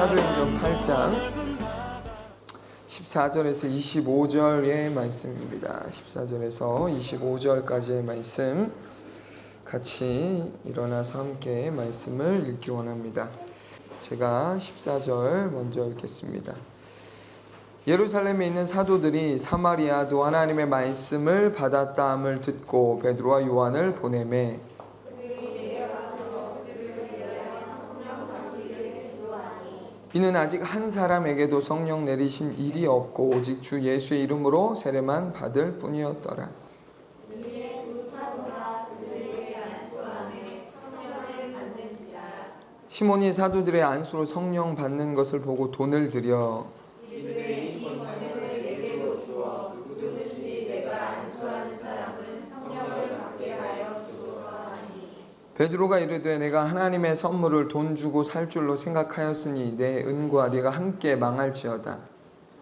사도행전 8장 14절에서 25절의 말씀입니다. 14절에서 25절까지의 말씀 같이 일어나서 함께 말씀을 읽기 원합니다. 제가 14절 먼저 읽겠습니다. 예루살렘에 있는 사도들이 사마리아도 하나님의 말씀을 받았다함을 듣고 베드로와 요한을 보내매 이는 아직 한 사람에게도 성령 내리신 일이 없고 오직 주 예수의 이름으로 세례만 받을 뿐이었더라. 시몬이 사도들의 안수로 성령 받는 것을 보고 돈을 들여 베드로가 이르되 내가 하나님의 선물을 돈 주고 살 줄로 생각하였으니 내 은과 네가 함께 망할지어다.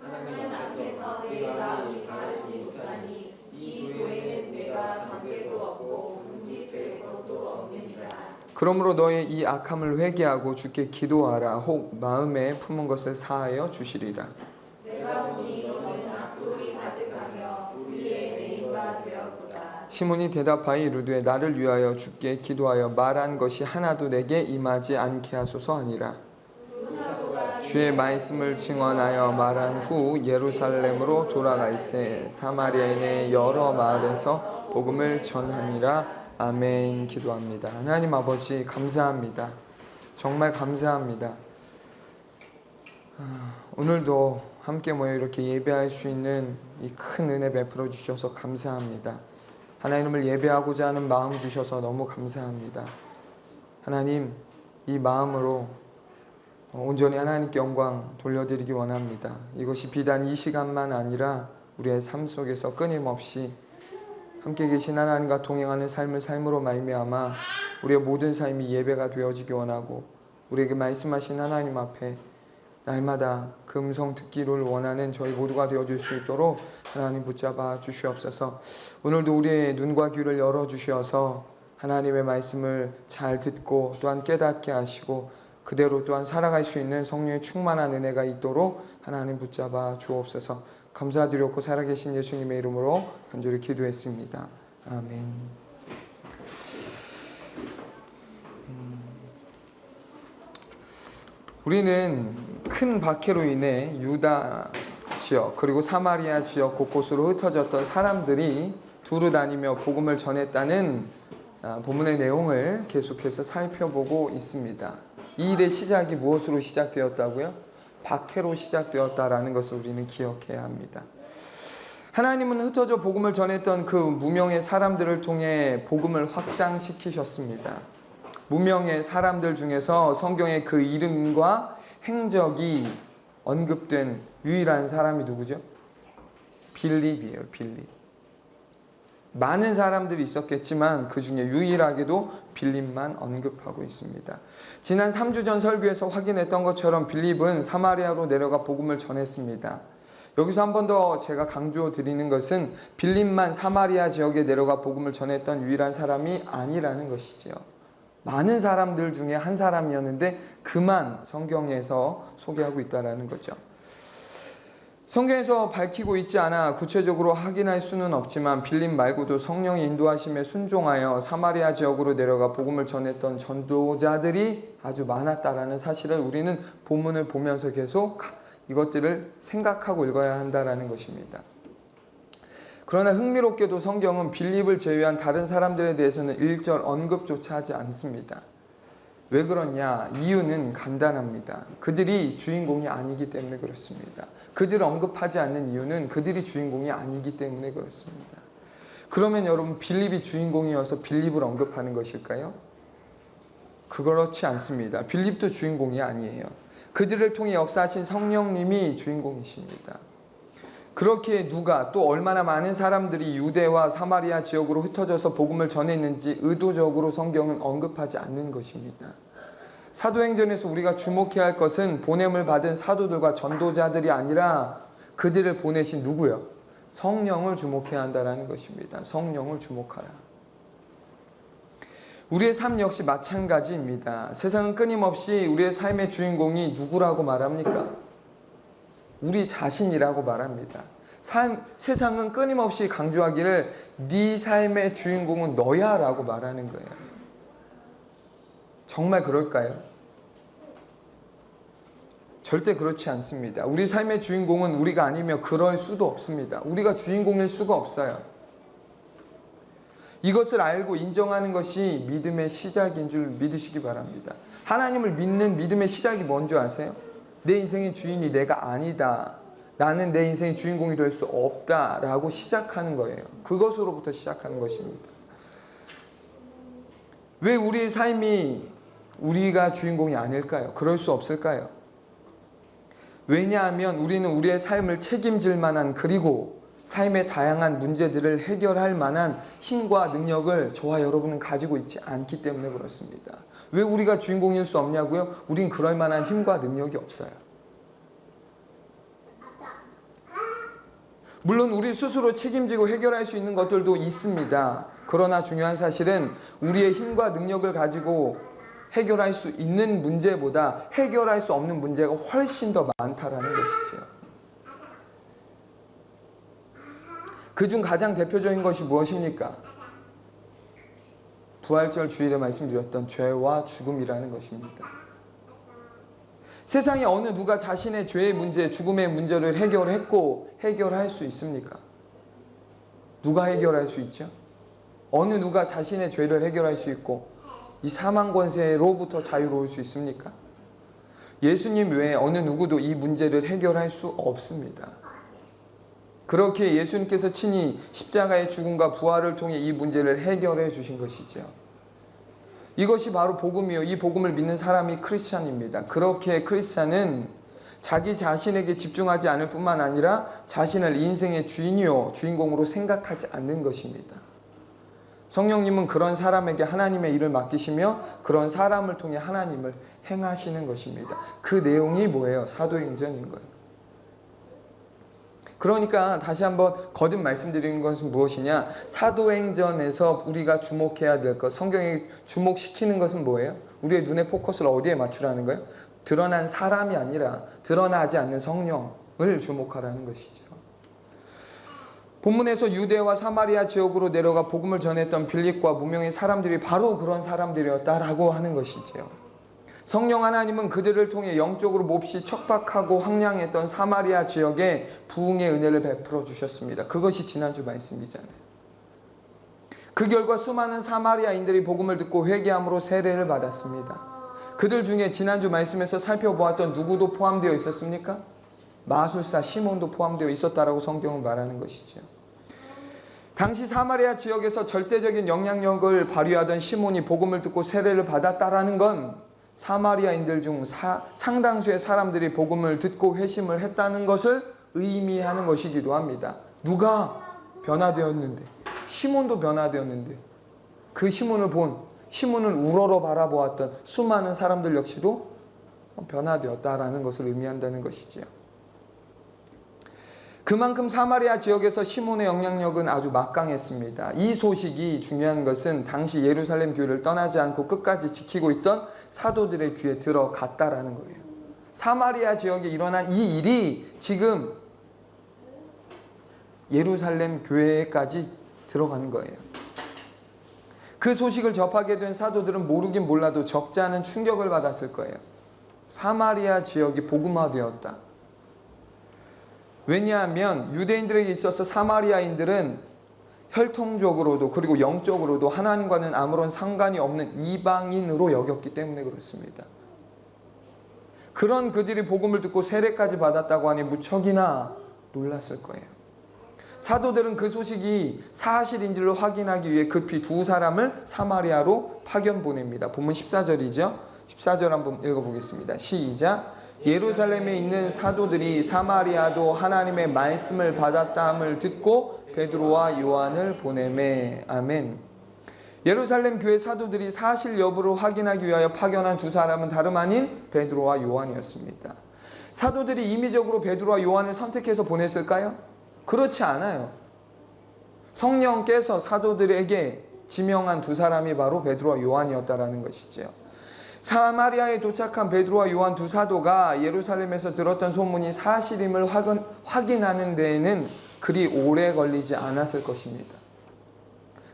하나님 앞에서 내가 가르치지 못하니 이 교회는 내가 관계도 없고 분립될 것도 없느니라. 그러므로 너의 이 악함을 회개하고 주께 기도하라. 혹 마음에 품은 것을 사하여 주시리라. 내가 보니 너는 악독이 가득하며 우리의 매인과 되었구나. 시몬이 대답하여 이르되 나를 위하여 주께 기도하여 말한 것이 하나도 내게 임하지 않게 하소서 하니라. 주의 말씀을 증언하여 말한 후 예루살렘으로 돌아가이세 사마리아인의 여러 마을에서 복음을 전하니라. 아멘. 기도합니다. 하나님 아버지 감사합니다. 정말 감사합니다. 오늘도 함께 모여 이렇게 예배할 수 있는 이 큰 은혜 베풀어 주셔서 감사합니다. 하나님을 예배하고자 하는 마음 주셔서 너무 감사합니다. 하나님, 이 마음으로 온전히 하나님께 영광 돌려드리기 원합니다. 이것이 비단 이 시간만 아니라 우리의 삶 속에서 끊임없이 함께 계신 하나님과 동행하는 삶을 삶으로 말미암아 우리의 모든 삶이 예배가 되어지기 원하고 우리에게 말씀하신 하나님 앞에 날마다 그 음성 듣기를 원하는 저희 모두가 되어줄 수 있도록 하나님 붙잡아 주시옵소서. 오늘도 우리의 눈과 귀를 열어주셔서 하나님의 말씀을 잘 듣고 또한 깨닫게 하시고 그대로 또한 살아갈 수 있는 성령의 충만한 은혜가 있도록 하나님 붙잡아 주옵소서. 감사드렸고 살아계신 예수님의 이름으로 간절히 기도했습니다. 아멘. 우리는 큰 박해로 인해 유다 지역 그리고 사마리아 지역 곳곳으로 흩어졌던 사람들이 두루 다니며 복음을 전했다는 본문의 내용을 계속해서 살펴보고 있습니다. 이 일의 시작이 무엇으로 시작되었다고요? 박해로 시작되었다라는 것을 우리는 기억해야 합니다. 하나님은 흩어져 복음을 전했던 그 무명의 사람들을 통해 복음을 확장시키셨습니다. 무명의 사람들 중에서 성경에 그 이름과 행적이 언급된 유일한 사람이 누구죠? 빌립이에요. 빌립. 많은 사람들이 있었겠지만 그 중에 유일하게도 빌립만 언급하고 있습니다. 지난 3주 전 설교에서 확인했던 것처럼 빌립은 사마리아로 내려가 복음을 전했습니다. 여기서 한 번 더 제가 강조 드리는 것은 빌립만 사마리아 지역에 내려가 복음을 전했던 유일한 사람이 아니라는 것이지요. 많은 사람들 중에 한 사람이었는데 그만 성경에서 소개하고 있다는 거죠. 성경에서 밝히고 있지 않아 구체적으로 확인할 수는 없지만 빌립 말고도 성령의 인도하심에 순종하여 사마리아 지역으로 내려가 복음을 전했던 전도자들이 아주 많았다라는 사실을 우리는 본문을 보면서 계속 이것들을 생각하고 읽어야 한다는 것입니다. 그러나 흥미롭게도 성경은 빌립을 제외한 다른 사람들에 대해서는 일절 언급조차 하지 않습니다. 왜 그러냐? 이유는 간단합니다. 그들이 주인공이 아니기 때문에 그렇습니다. 그들을 언급하지 않는 이유는 그들이 주인공이 아니기 때문에 그렇습니다. 그러면 여러분 빌립이 주인공이어서 빌립을 언급하는 것일까요? 그렇지 않습니다. 빌립도 주인공이 아니에요. 그들을 통해 역사하신 성령님이 주인공이십니다. 그렇게 누가 또 얼마나 많은 사람들이 유대와 사마리아 지역으로 흩어져서 복음을 전했는지 의도적으로 성경은 언급하지 않는 것입니다. 사도행전에서 우리가 주목해야 할 것은 보냄을 받은 사도들과 전도자들이 아니라 그들을 보내신 누구요? 성령을 주목해야 한다는 것입니다. 성령을 주목하라. 우리의 삶 역시 마찬가지입니다. 세상은 끊임없이 우리의 삶의 주인공이 누구라고 말합니까? 우리 자신이라고 말합니다. 세상은 끊임없이 강조하기를 네 삶의 주인공은 너야 라고 말하는 거예요. 정말 그럴까요? 절대 그렇지 않습니다. 우리 삶의 주인공은 우리가 아니며 그럴 수도 없습니다. 우리가 주인공일 수가 없어요. 이것을 알고 인정하는 것이 믿음의 시작인 줄 믿으시기 바랍니다. 하나님을 믿는 믿음의 시작이 뭔지 아세요? 내 인생의 주인이 내가 아니다. 나는 내 인생의 주인공이 될 수 없다 라고 시작하는 거예요. 그것으로부터 시작하는 것입니다. 왜 우리의 삶이 우리가 주인공이 아닐까요? 그럴 수 없을까요? 왜냐하면 우리는 우리의 삶을 책임질 만한, 그리고 삶의 다양한 문제들을 해결할 만한 힘과 능력을 저와 여러분은 가지고 있지 않기 때문에 그렇습니다. 왜 우리가 주인공일 수 없냐고요? 우린 그럴 만한 힘과 능력이 없어요. 물론 우리 스스로 책임지고 해결할 수 있는 것들도 있습니다. 그러나 중요한 사실은 우리의 힘과 능력을 가지고 해결할 수 있는 문제보다 해결할 수 없는 문제가 훨씬 더 많다라는 것이죠. 그중 가장 대표적인 것이 무엇입니까? 부활절 주일에 말씀드렸던 죄와 죽음이라는 것입니다. 세상에 어느 누가 자신의 죄의 문제, 죽음의 문제를 해결했고 해결할 수 있습니까? 누가 해결할 수 있죠? 어느 누가 자신의 죄를 해결할 수 있고 이 사망 권세로부터 자유로울 수 있습니까? 예수님 외에 어느 누구도 이 문제를 해결할 수 없습니다. 그렇게 예수님께서 친히 십자가의 죽음과 부활을 통해 이 문제를 해결해 주신 것이죠. 이것이 바로 복음이요, 이 복음을 믿는 사람이 크리스찬입니다. 그렇게 크리스찬은 자기 자신에게 집중하지 않을 뿐만 아니라 자신을 인생의 주인이요, 주인공으로 생각하지 않는 것입니다. 성령님은 그런 사람에게 하나님의 일을 맡기시며 그런 사람을 통해 하나님을 행하시는 것입니다. 그 내용이 뭐예요? 사도행전인 거예요. 그러니까 다시 한번 거듭 말씀드리는 것은 무엇이냐? 사도행전에서 우리가 주목해야 될 것, 성경에 주목시키는 것은 뭐예요? 우리의 눈의 포커스를 어디에 맞추라는 거예요? 드러난 사람이 아니라 드러나지 않는 성령을 주목하라는 것이죠. 본문에서 유대와 사마리아 지역으로 내려가 복음을 전했던 빌립과 무명의 사람들이 바로 그런 사람들이었다라고 하는 것이죠. 성령 하나님은 그들을 통해 영적으로 몹시 척박하고 황량했던 사마리아 지역에 부흥의 은혜를 베풀어 주셨습니다. 그것이 지난주 말씀이잖아요. 그 결과 수많은 사마리아인들이 복음을 듣고 회개함으로 세례를 받았습니다. 그들 중에 지난주 말씀에서 살펴보았던 누구도 포함되어 있었습니까? 마술사 시몬도 포함되어 있었다라고 성경은 말하는 것이죠. 당시 사마리아 지역에서 절대적인 영향력을 발휘하던 시몬이 복음을 듣고 세례를 받았다라는 건 사마리아인들 중 상당수의 사람들이 복음을 듣고 회심을 했다는 것을 의미하는 것이기도 합니다. 누가 변화되었는데? 시몬도 변화되었는데 그 시몬을 우러러 바라보았던 수많은 사람들 역시도 변화되었다라는 것을 의미한다는 것이지요. 그만큼 사마리아 지역에서 시몬의 영향력은 아주 막강했습니다. 이 소식이 중요한 것은 당시 예루살렘 교회를 떠나지 않고 끝까지 지키고 있던 사도들의 귀에 들어갔다라는 거예요. 사마리아 지역에 일어난 이 일이 지금 예루살렘 교회까지 들어간 거예요. 그 소식을 접하게 된 사도들은 모르긴 몰라도 적지 않은 충격을 받았을 거예요. 사마리아 지역이 복음화되었다. 왜냐하면 유대인들에게 있어서 사마리아인들은 혈통적으로도 그리고 영적으로도 하나님과는 아무런 상관이 없는 이방인으로 여겼기 때문에 그렇습니다. 그런 그들이 복음을 듣고 세례까지 받았다고 하니 무척이나 놀랐을 거예요. 사도들은 그 소식이 사실인지를 확인하기 위해 급히 두 사람을 사마리아로 파견 보냅니다. 본문 14절이죠. 14절 한번 읽어보겠습니다. 시작. 예루살렘에 있는 사도들이 사마리아도 하나님의 말씀을 받았다함을 듣고 베드로와 요한을 보내매. 아멘. 예루살렘 교회 사도들이 사실 여부를 확인하기 위하여 파견한 두 사람은 다름 아닌 베드로와 요한이었습니다. 사도들이 임의적으로 베드로와 요한을 선택해서 보냈을까요? 그렇지 않아요. 성령께서 사도들에게 지명한 두 사람이 바로 베드로와 요한이었다라는 것이죠. 사마리아에 도착한 베드로와 요한 두 사도가 예루살렘에서 들었던 소문이 사실임을 확인하는 데에는 그리 오래 걸리지 않았을 것입니다.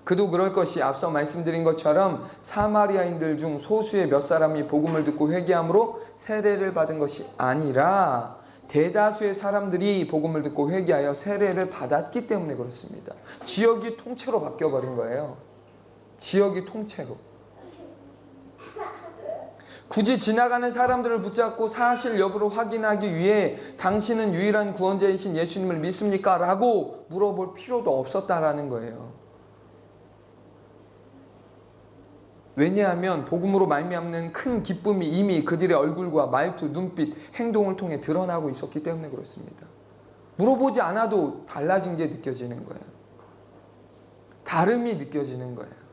그도 그럴 것이 앞서 말씀드린 것처럼 사마리아인들 중 소수의 몇 사람이 복음을 듣고 회개함으로 세례를 받은 것이 아니라 대다수의 사람들이 복음을 듣고 회개하여 세례를 받았기 때문에 그렇습니다. 지역이 통째로 바뀌어버린 거예요. 지역이 통째로. 굳이 지나가는 사람들을 붙잡고 사실 여부를 확인하기 위해 당신은 유일한 구원자이신 예수님을 믿습니까? 라고 물어볼 필요도 없었다라는 거예요. 왜냐하면 복음으로 말미암는 큰 기쁨이 이미 그들의 얼굴과 말투, 눈빛, 행동을 통해 드러나고 있었기 때문에 그렇습니다. 물어보지 않아도 달라진 게 느껴지는 거예요. 다름이 느껴지는 거예요.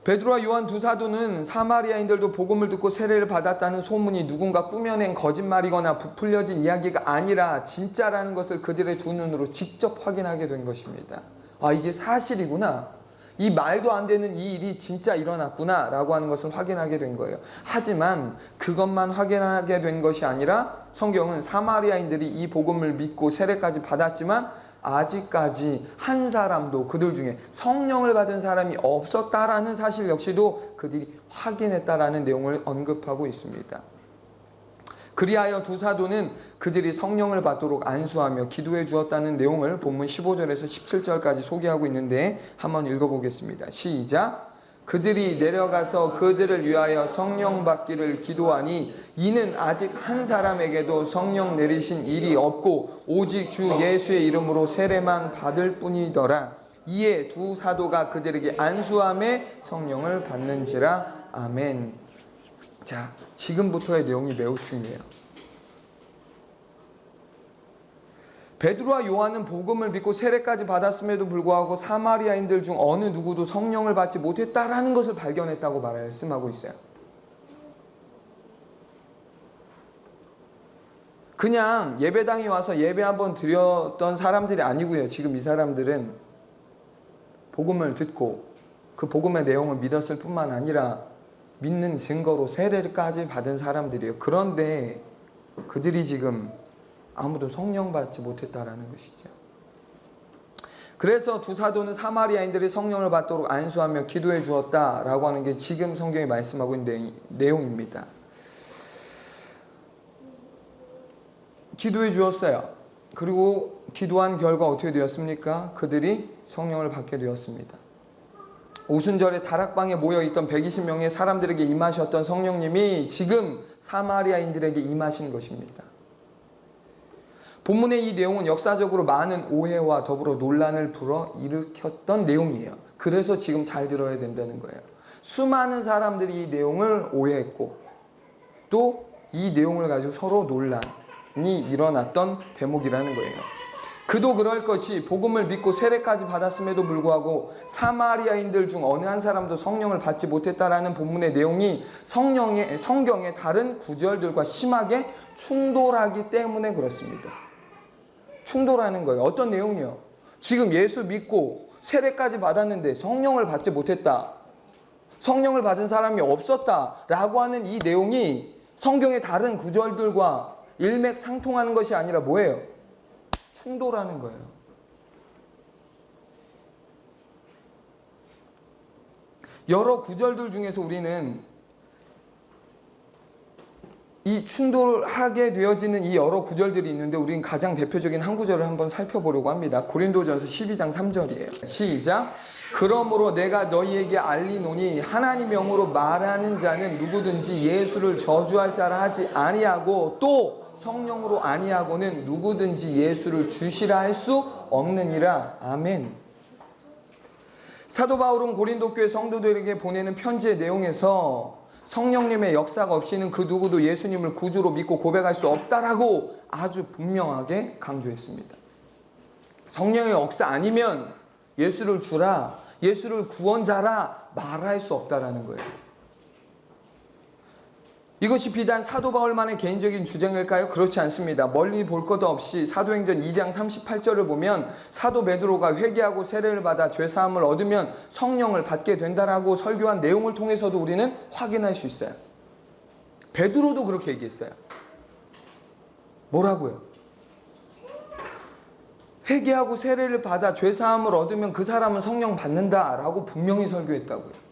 베드로와 요한 두 사도는 사마리아인들도 복음을 듣고 세례를 받았다는 소문이 누군가 꾸며낸 거짓말이거나 부풀려진 이야기가 아니라 진짜라는 것을 그들의 두 눈으로 직접 확인하게 된 것입니다. 아, 이게 사실이구나. 이 말도 안 되는 이 일이 진짜 일어났구나 라고 하는 것을 확인하게 된 거예요. 하지만 그것만 확인하게 된 것이 아니라 성경은 사마리아인들이 이 복음을 믿고 세례까지 받았지만 아직까지 한 사람도 그들 중에 성령을 받은 사람이 없었다라는 사실 역시도 그들이 확인했다라는 내용을 언급하고 있습니다. 그리하여 두 사도는 그들이 성령을 받도록 안수하며 기도해 주었다는 내용을 본문 15절에서 17절까지 소개하고 있는데 한번 읽어보겠습니다. 시작! 그들이 내려가서 그들을 위하여 성령 받기를 기도하니 이는 아직 한 사람에게도 성령 내리신 일이 없고 오직 주 예수의 이름으로 세례만 받을 뿐이더라. 이에 두 사도가 그들에게 안수함에 성령을 받는지라. 아멘. 자, 지금부터의 내용이 매우 중요해요. 베드로와 요한은 복음을 믿고 세례까지 받았음에도 불구하고 사마리아인들 중 어느 누구도 성령을 받지 못했다라는 것을 발견했다고 말씀하고 있어요. 그냥 예배당에 와서 예배 한번 드렸던 사람들이 아니고요. 지금 이 사람들은 복음을 듣고 그 복음의 내용을 믿었을 뿐만 아니라 믿는 증거로 세례까지 받은 사람들이에요. 그런데 그들이 지금 아무도 성령 받지 못했다라는 것이죠. 그래서 두 사도는 사마리아인들이 성령을 받도록 안수하며 기도해 주었다라고 하는 게 지금 성경이 말씀하고 있는 내용입니다. 기도해 주었어요. 그리고 기도한 결과 어떻게 되었습니까? 그들이 성령을 받게 되었습니다. 오순절에 다락방에 모여있던 120명의 사람들에게 임하셨던 성령님이 지금 사마리아인들에게 임하신 것입니다. 본문의 이 내용은 역사적으로 많은 오해와 더불어 논란을 불어일으켰던 내용이에요. 그래서 지금 잘 들어야 된다는 거예요. 수많은 사람들이 이 내용을 오해했고 또 이 내용을 가지고 서로 논란이 일어났던 대목이라는 거예요. 그도 그럴 것이 복음을 믿고 세례까지 받았음에도 불구하고 사마리아인들 중 어느 한 사람도 성령을 받지 못했다라는 본문의 내용이 성경의 다른 구절들과 심하게 충돌하기 때문에 그렇습니다. 충돌하는 거예요. 어떤 내용이요? 지금 예수 믿고 세례까지 받았는데 성령을 받지 못했다. 성령을 받은 사람이 없었다라고 하는 이 내용이 성경의 다른 구절들과 일맥상통하는 것이 아니라 뭐예요? 충돌하는 거예요. 여러 구절들 중에서 우리는 이 충돌하게 되어지는 이 여러 구절들이 있는데 우리는 가장 대표적인 한 구절을 한번 살펴보려고 합니다. 고린도전서 12장 3절이에요. 시작! 그러므로 내가 너희에게 알리노니 하나님 영으로 말하는 자는 누구든지 예수를 저주할 자라 하지 아니하고 또 성령으로 아니하고는 누구든지 예수를 주시라 할 수 없느니라. 아멘. 사도 바울은 고린도 교회 성도들에게 보내는 편지의 내용에서 성령님의 역사가 없이는 그 누구도 예수님을 구주로 믿고 고백할 수 없다라고 아주 분명하게 강조했습니다. 성령의 역사 아니면 예수를 주라, 예수를 구원자라 말할 수 없다라는 거예요. 이것이 비단 사도 바울만의 개인적인 주장일까요? 그렇지 않습니다. 멀리 볼 것도 없이 사도행전 2장 38절을 보면 사도 베드로가 회개하고 세례를 받아 죄사함을 얻으면 성령을 받게 된다라고 설교한 내용을 통해서도 우리는 확인할 수 있어요. 베드로도 그렇게 얘기했어요. 뭐라고요? 회개하고 세례를 받아 죄사함을 얻으면 그 사람은 성령 받는다라고 분명히 설교했다고요.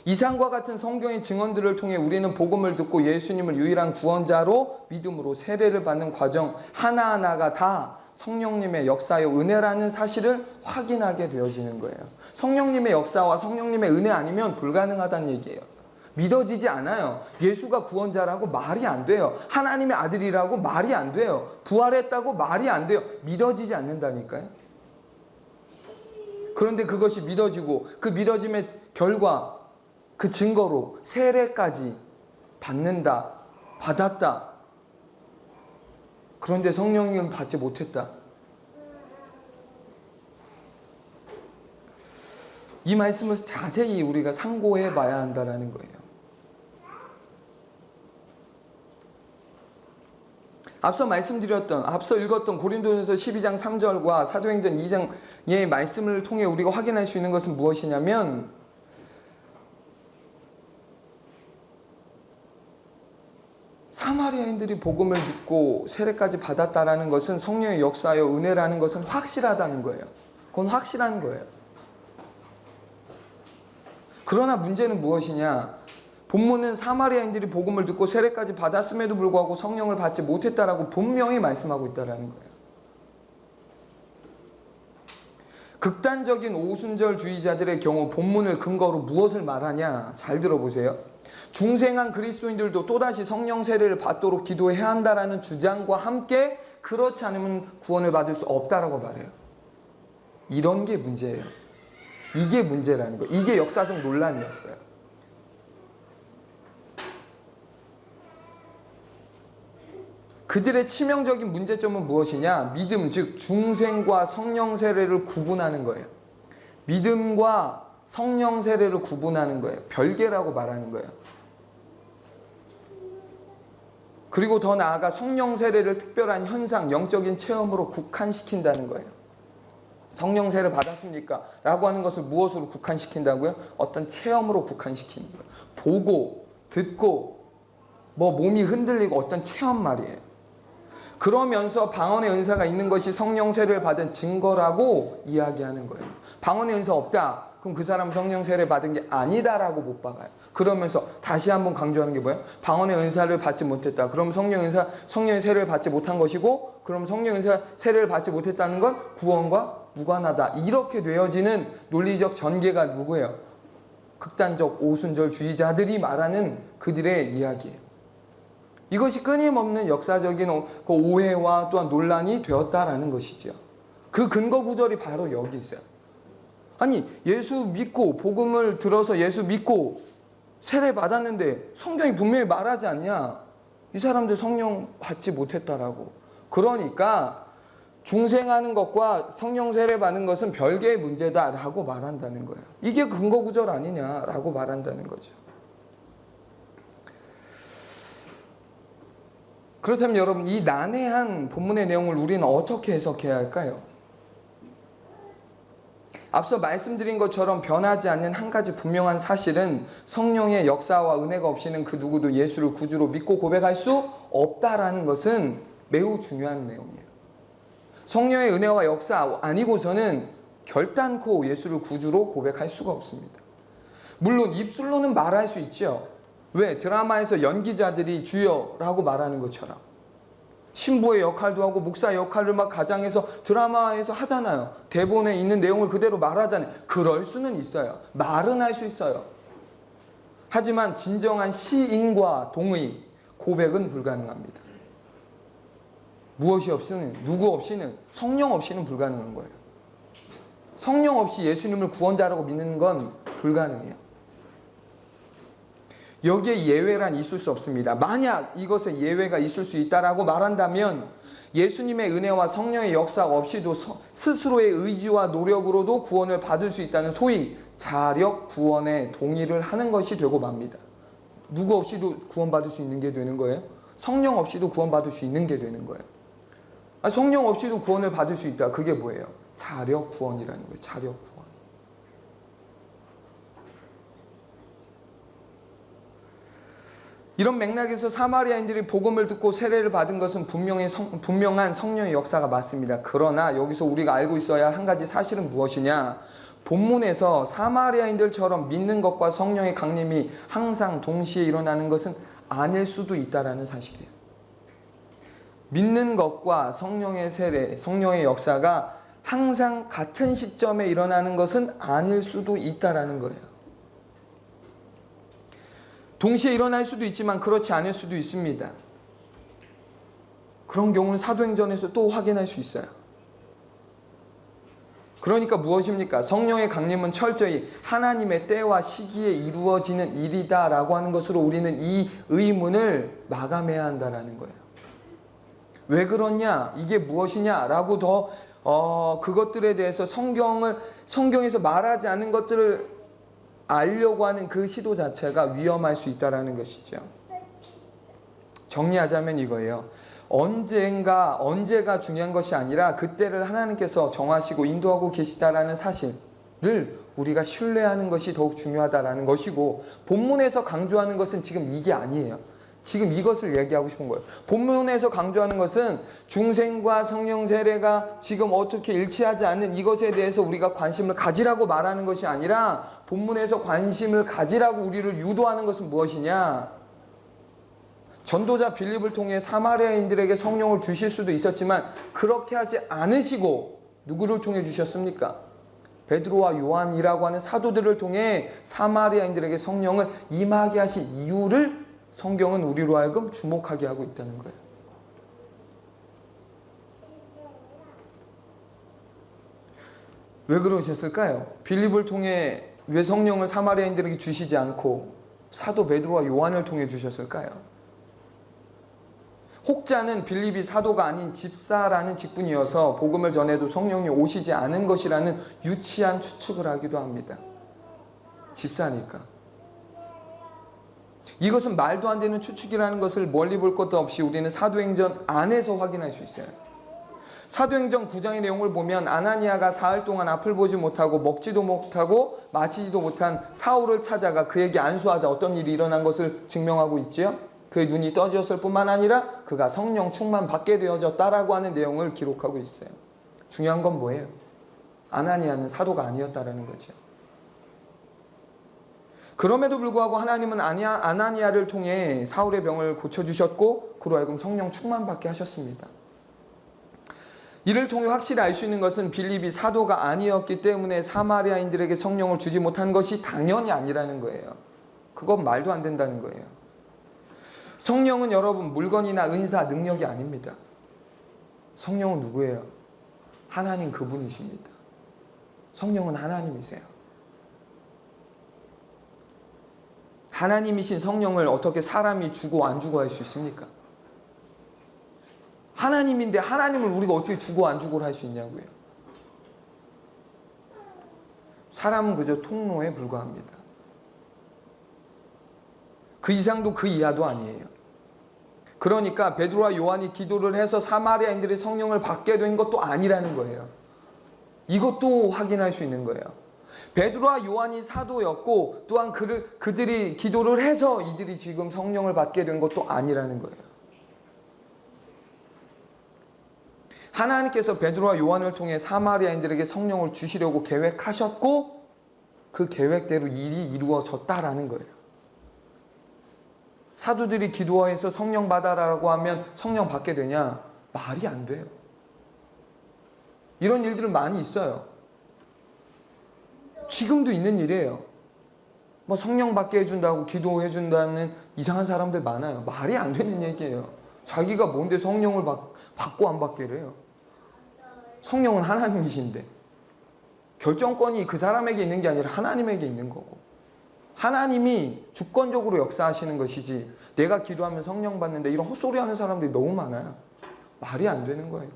이상과 같은 성경의 증언들을 통해 우리는 복음을 듣고 예수님을 유일한 구원자로 믿음으로 세례를 받는 과정 하나하나가 다 성령님의 역사의 은혜라는 사실을 확인하게 되어지는 거예요. 성령님의 역사와 성령님의 은혜 아니면 불가능하다는 얘기예요. 믿어지지 않아요. 예수가 구원자라고 말이 안 돼요. 하나님의 아들이라고 말이 안 돼요. 부활했다고 말이 안 돼요. 믿어지지 않는다니까요. 그런데 그것이 믿어지고 그 믿어짐의 결과 그 증거로 세례까지 받는다, 받았다. 그런데 성령을 받지 못했다. 이 말씀을 자세히 우리가 상고해 봐야 한다는 거예요. 앞서 읽었던 고린도전서 12장 3절과 사도행전 2장의 말씀을 통해 우리가 확인할 수 있는 것은 무엇이냐면 사마리아인들이 복음을 믿고 세례까지 받았다라는 것은 성령의 역사여 은혜라는 것은 확실하다는 거예요. 그건 확실한 거예요. 그러나 문제는 무엇이냐? 본문은 사마리아인들이 복음을 듣고 세례까지 받았음에도 불구하고 성령을 받지 못했다라고 분명히 말씀하고 있다는 거예요. 극단적인 오순절주의자들의 경우 본문을 근거로 무엇을 말하냐? 잘 들어보세요. 중생한 그리스도인들도 또다시 성령 세례를 받도록 기도해야 한다라는 주장과 함께 그렇지 않으면 구원을 받을 수 없다라고 말해요. 이런 게 문제예요. 이게 문제라는 거예요. 이게 역사적 논란이었어요. 그들의 치명적인 문제점은 무엇이냐? 믿음, 즉 중생과 성령 세례를 구분하는 거예요. 믿음과 성령 세례를 구분하는 거예요. 별개라고 말하는 거예요. 그리고 더 나아가 성령 세례를 특별한 현상, 영적인 체험으로 국한시킨다는 거예요. 성령 세례 받았습니까? 라고 하는 것을 무엇으로 국한시킨다고요? 어떤 체험으로 국한시키는 거예요. 보고, 듣고, 몸이 흔들리고 어떤 체험 말이에요. 그러면서 방언의 은사가 있는 것이 성령 세례를 받은 증거라고 이야기하는 거예요. 방언의 은사 없다. 그럼 그 사람은 성령 세례 받은 게 아니다라고 못 박아요. 그러면서 다시 한번 강조하는 게 뭐예요? 방언의 은사를 받지 못했다. 그럼 성령의 세례를 받지 못한 것이고, 그럼 성령의 세례를 받지 못했다는 건 구원과 무관하다. 이렇게 되어지는 논리적 전개가 누구예요? 극단적 오순절주의자들이 말하는 그들의 이야기예요. 이것이 끊임없는 역사적인 오해와 또한 논란이 되었다라는 것이죠. 그 근거 구절이 바로 여기 있어요. 아니, 예수 믿고 복음을 들어서 예수 믿고 세례 받았는데 성경이 분명히 말하지 않냐? 이 사람들 성령 받지 못했다라고. 그러니까 중생하는 것과 성령 세례 받는 것은 별개의 문제다라고 말한다는 거예요. 이게 근거 구절 아니냐라고 말한다는 거죠. 그렇다면 여러분, 이 난해한 본문의 내용을 우리는 어떻게 해석해야 할까요? 앞서 말씀드린 것처럼 변하지 않는 한 가지 분명한 사실은 성령의 역사와 은혜가 없이는 그 누구도 예수를 구주로 믿고 고백할 수 없다라는 것은 매우 중요한 내용이에요. 성령의 은혜와 역사 아니고서는 결단코 예수를 구주로 고백할 수가 없습니다. 물론 입술로는 말할 수 있죠. 왜? 드라마에서 연기자들이 주여라고 말하는 것처럼 신부의 역할도 하고 목사의 역할을 막 가장해서 드라마에서 하잖아요. 대본에 있는 내용을 그대로 말하잖아요. 그럴 수는 있어요. 말은 할 수 있어요. 하지만 진정한 시인과 동의, 고백은 불가능합니다. 무엇이 없이는, 누구 없이는, 성령 없이는 불가능한 거예요. 성령 없이 예수님을 구원자라고 믿는 건 불가능해요. 여기에 예외란 있을 수 없습니다. 만약 이것에 예외가 있을 수 있다라고 말한다면 예수님의 은혜와 성령의 역사 없이도 스스로의 의지와 노력으로도 구원을 받을 수 있다는 소위 자력 구원에 동의를 하는 것이 되고 맙니다. 누구 없이도 구원받을 수 있는 게 되는 거예요? 성령 없이도 구원받을 수 있는 게 되는 거예요. 성령 없이도 구원을 받을 수 있다. 그게 뭐예요? 자력 구원이라는 거예요. 자력 구원. 이런 맥락에서 사마리아인들이 복음을 듣고 세례를 받은 것은 분명한 성령의 역사가 맞습니다. 그러나 여기서 우리가 알고 있어야 할 한 가지 사실은 무엇이냐? 본문에서 사마리아인들처럼 믿는 것과 성령의 강림이 항상 동시에 일어나는 것은 아닐 수도 있다는 사실이에요. 믿는 것과 성령의 세례, 성령의 역사가 항상 같은 시점에 일어나는 것은 아닐 수도 있다는 거예요. 동시에 일어날 수도 있지만 그렇지 않을 수도 있습니다. 그런 경우는 사도행전에서 또 확인할 수 있어요. 그러니까 무엇입니까? 성령의 강림은 철저히 하나님의 때와 시기에 이루어지는 일이다라고 하는 것으로 우리는 이 의문을 마감해야 한다는 거예요. 왜 그렇냐? 이게 무엇이냐라고 더 그것들에 대해서 성경에서 말하지 않은 것들을 알려고 하는 그 시도 자체가 위험할 수 있다는 것이죠. 정리하자면 이거예요. 언제가 중요한 것이 아니라 그때를 하나님께서 정하시고 인도하고 계시다라는 사실을 우리가 신뢰하는 것이 더욱 중요하다라는 것이고, 본문에서 강조하는 것은 지금 이게 아니에요. 지금 이것을 얘기하고 싶은 거예요. 본문에서 강조하는 것은 중생과 성령 세례가 지금 어떻게 일치하지 않는 이것에 대해서 우리가 관심을 가지라고 말하는 것이 아니라, 본문에서 관심을 가지라고 우리를 유도하는 것은 무엇이냐? 전도자 빌립을 통해 사마리아인들에게 성령을 주실 수도 있었지만 그렇게 하지 않으시고 누구를 통해 주셨습니까? 베드로와 요한이라고 하는 사도들을 통해 사마리아인들에게 성령을 임하게 하신 이유를 성경은 우리로 하여금 주목하게 하고 있다는 거예요. 왜 그러셨을까요? 빌립을 통해 왜 성령을 사마리아인들에게 주시지 않고 사도 베드로와 요한을 통해 주셨을까요? 혹자는 빌립이 사도가 아닌 집사라는 직분이어서 복음을 전해도 성령이 오시지 않은 것이라는 유치한 추측을 하기도 합니다. 집사니까. 이것은 말도 안 되는 추측이라는 것을 멀리 볼 것도 없이 우리는 사도행전 안에서 확인할 수 있어요. 사도행전 9장의 내용을 보면 아나니아가 사흘 동안 앞을 보지 못하고 먹지도 못하고 마시지도 못한 사울을 찾아가 그에게 안수하자 어떤 일이 일어난 것을 증명하고 있지요. 그의 눈이 떠졌을 뿐만 아니라 그가 성령 충만 받게 되어졌다라고 하는 내용을 기록하고 있어요. 중요한 건 뭐예요? 아나니아는 사도가 아니었다라는 거죠. 그럼에도 불구하고 하나님은 아나니아를 통해 사울의 병을 고쳐주셨고 그로 하여금 성령 충만받게 하셨습니다. 이를 통해 확실히 알 수 있는 것은 빌립이 사도가 아니었기 때문에 사마리아인들에게 성령을 주지 못한 것이 당연히 아니라는 거예요. 그건 말도 안 된다는 거예요. 성령은 여러분 물건이나 은사, 능력이 아닙니다. 성령은 누구예요? 하나님 그분이십니다. 성령은 하나님이세요. 하나님이신 성령을 어떻게 사람이 주고 안 주고 할 수 있습니까? 하나님인데 하나님을 우리가 어떻게 주고 안 주고를 할 수 있냐고요. 사람은 그저 통로에 불과합니다. 그 이상도 그 이하도 아니에요. 그러니까 베드로와 요한이 기도를 해서 사마리아인들이 성령을 받게 된 것도 아니라는 거예요. 이것도 확인할 수 있는 거예요. 베드로와 요한이 사도였고 또한 그들이 기도를 해서 이들이 지금 성령을 받게 된 것도 아니라는 거예요. 하나님께서 베드로와 요한을 통해 사마리아인들에게 성령을 주시려고 계획하셨고 그 계획대로 일이 이루어졌다라는 거예요. 사도들이 기도해서 성령 받아라라고 하면 성령 받게 되냐? 말이 안 돼요. 이런 일들은 많이 있어요. 지금도 있는 일이에요. 뭐 성령 받게 해준다고 기도해 준다는 이상한 사람들 많아요. 말이 안 되는 얘기예요. 자기가 뭔데 성령을 받고 안 받게래요. 성령은 하나님이신데 결정권이 그 사람에게 있는 게 아니라 하나님에게 있는 거고, 하나님이 주권적으로 역사하시는 것이지 내가 기도하면 성령 받는데 이런 헛소리 하는 사람들이 너무 많아요. 말이 안 되는 거예요.